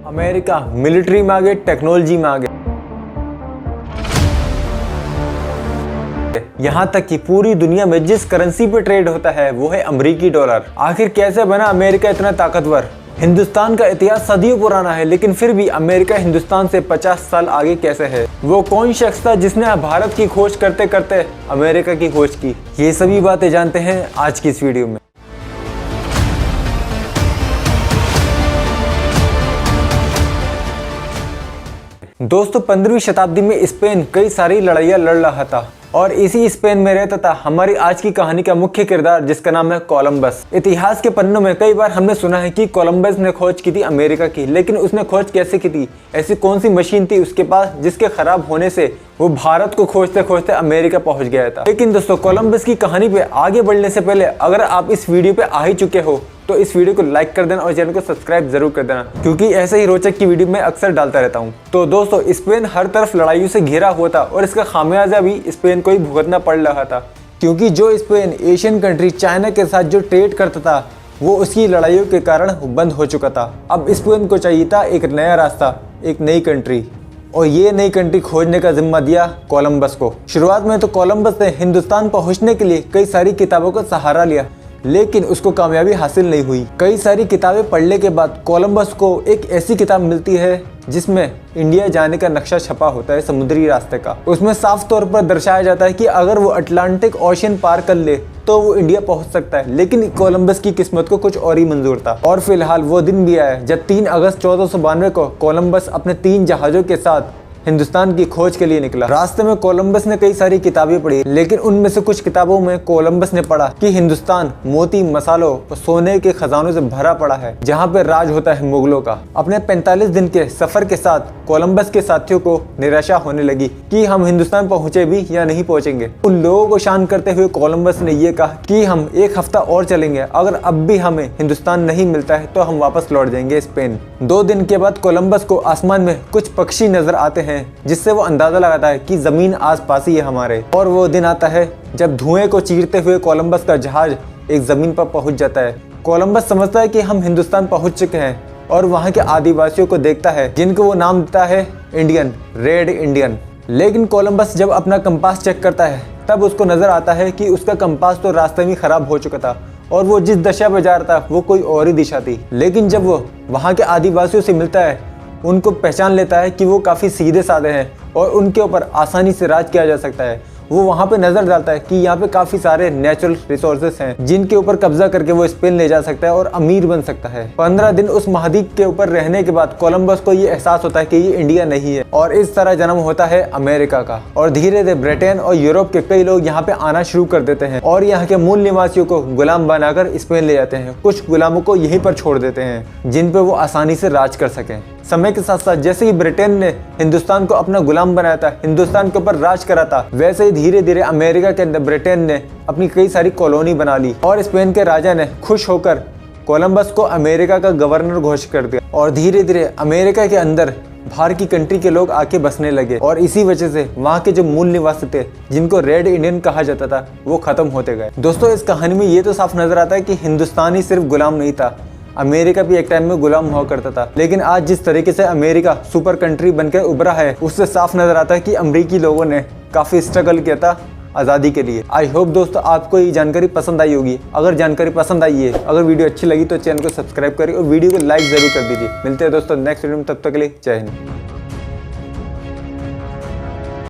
America military में आगे, technology में आगे, यहाँ तक कि पूरी दुनिया में जिस करेंसी पे ट्रेड होता है वो है अमेरिकी डॉलर। आखिर कैसे बना अमेरिका इतना ताकतवर? हिंदुस्तान का इतिहास सदियों पुराना है, लेकिन फिर भी अमेरिका हिंदुस्तान से 50 साल आगे कैसे है? वो कौन शख्स था जिसने भारत की खोज करते करते अमेरिका की खोज की? ये सभी बातें जानते हैं आज की इस वीडियो में। दोस्तों, 15वीं शताब्दी में स्पेन कई सारी लड़ाइयाँ लड़ रहा था और इसी स्पेन में रहता था हमारी आज की कहानी का मुख्य किरदार, जिसका नाम है कोलंबस। इतिहास के पन्नों में कई बार हमने सुना है कि कोलंबस ने खोज की थी अमेरिका की, लेकिन उसने खोज कैसे की थी? ऐसी कौन सी मशीन थी उसके पास जिसके खराब होने से वो भारत को खोजते खोजते अमेरिका पहुंच गया था? लेकिन दोस्तों, कोलंबस की कहानी पे आगे बढ़ने से पहले अगर आप इस वीडियो पे आ ही चुके हो तो इस वीडियो को लाइक कर देना और चैनल को सब्सक्राइब जरूर कर देना, क्योंकि ऐसे ही रोचक की वीडियो मैं अक्सर डालता रहता हूँ। तो दोस्तों, स्पेन हर तरफ लड़ाइयों से घिरा हुआ था और इसका खामियाजा भी स्पेन को ही भुगतना पड़ रहा था, क्योंकि जो स्पेन एशियन कंट्री चाइना के साथ जो ट्रेड करता था वो उसकी लड़ाइयों के कारण बंद हो चुका था। अब स्पेन को चाहिए था एक नया रास्ता, एक नई कंट्री, और ये नई कंट्री खोजने का जिम्मा दिया कोलंबस को। शुरुआत में तो कोलंबस ने हिंदुस्तान पहुंचने के लिए कई सारी किताबों का सहारा लिया, लेकिन उसको कामयाबी हासिल नहीं हुई। कई सारी किताबें पढ़ने के बाद कोलंबस को एक ऐसी किताब मिलती है जिसमें इंडिया जाने का नक्शा छपा होता है, समुद्री रास्ते का। उसमें साफ तौर पर दर्शाया जाता है कि अगर वो अटलांटिक ओशियन पार कर ले तो वो इंडिया पहुंच सकता है। लेकिन कोलंबस की किस्मत को कुछ और ही मंजूर था, और फिलहाल वो दिन भी आया जब 3 अगस्त 1492 को कोलंबस अपने 3 जहाजों के साथ हिंदुस्तान की खोज के लिए निकला। रास्ते में कोलंबस ने कई सारी किताबें पढ़ी, लेकिन उनमें से कुछ किताबों में कोलंबस ने पढ़ा कि हिंदुस्तान मोती, मसालों और सोने के खजानों से भरा पड़ा है, जहां पर राज होता है मुगलों का। अपने 45 दिन के सफर के साथ कोलंबस के साथियों को निराशा होने लगी कि हम हिंदुस्तान पहुंचे भी या नहीं पहुंचेंगे। उन लोगों को शांत करते हुए कोलंबस ने यह कहा कि हम 1 हफ्ता और चलेंगे, अगर अब भी हमें हिंदुस्तान नहीं मिलता है तो हम वापस लौट जाएंगे स्पेन। 2 दिन के बाद कोलंबस को आसमान में कुछ पक्षी नजर आते हैं, जिससे वो अंदाजा लगाता है कि जमीन आसपास ही है हमारे। और वो दिन आता है जब धुएं को चीरते हुए कोलंबस का जहाज एक जमीन पर पहुंच जाता है। कोलंबस समझता है कि हम हिंदुस्तान पहुंच चुके हैं और वहां के आदिवासियों को देखता है, जिनको वो नाम देता है इंडियन, रेड इंडियन। लेकिन कोलंबस जब अपना कंपास चेक करता है तब उसको नजर आता है कि उसका कंपास तो रास्ते में खराब हो चुका था और वो जिस दिशा में जा रहा था वो कोई और ही दिशा थी। लेकिन जब वो वहां के आदिवासियों से मिलता है, उनको पहचान लेता है कि वो काफ़ी सीधे साधे हैं और उनके ऊपर आसानी से राज किया जा सकता है। वो वहाँ पे नज़र डालता है कि यहाँ पे काफ़ी सारे नेचुरल रिसोर्सेस हैं जिनके ऊपर कब्जा करके वो स्पेन ले जा सकता है और अमीर बन सकता है। 15 दिन उस महाद्वीप के ऊपर रहने के बाद कोलंबस को ये एहसास होता है कि ये इंडिया नहीं है, और इस तरह जन्म होता है अमेरिका का। और धीरे धीरे ब्रिटेन और यूरोप के कई लोग यहाँ पे आना शुरू कर देते हैं और यहाँ के मूल निवासियों को गुलाम बनाकर स्पेन ले जाते हैं। कुछ गुलामों को यहीं पर छोड़ देते हैं जिन पे वो आसानी से राज कर सकें। समय के साथ साथ जैसे ही ब्रिटेन ने हिंदुस्तान को अपना गुलाम बनाया था, हिंदुस्तान के ऊपर राज करा था, वैसे ही धीरे धीरे अमेरिका के अंदर ब्रिटेन ने अपनी कई सारी कॉलोनी बना ली और स्पेन के राजा ने खुश होकर कोलंबस को अमेरिका का गवर्नर घोषित कर दिया। और धीरे धीरे अमेरिका के अंदर बाहर की कंट्री के लोग आके बसने लगे और इसी वजह से वहाँ के जो मूल निवासी थे, जिनको रेड इंडियन कहा जाता था, वो खत्म होते गए। दोस्तों, इस कहानी में ये तो साफ नजर आता है कि हिंदुस्तान ही सिर्फ गुलाम नहीं था, अमेरिका भी एक टाइम में गुलाम हुआ करता था। लेकिन आज जिस तरीके से अमेरिका सुपर कंट्री बनकर उभरा है, उससे साफ नजर आता है कि अमेरिकी लोगों ने काफी स्ट्रगल किया था आज़ादी के लिए। आई होप दोस्तों आपको ये जानकारी पसंद आई होगी। अगर जानकारी पसंद आई है, अगर वीडियो अच्छी लगी तो चैनल को सब्सक्राइब करिए और वीडियो को लाइक जरूर कर दीजिए। मिलते हैं दोस्तों नेक्स्ट वीडियो में, तब तक के लिए जय हिंद।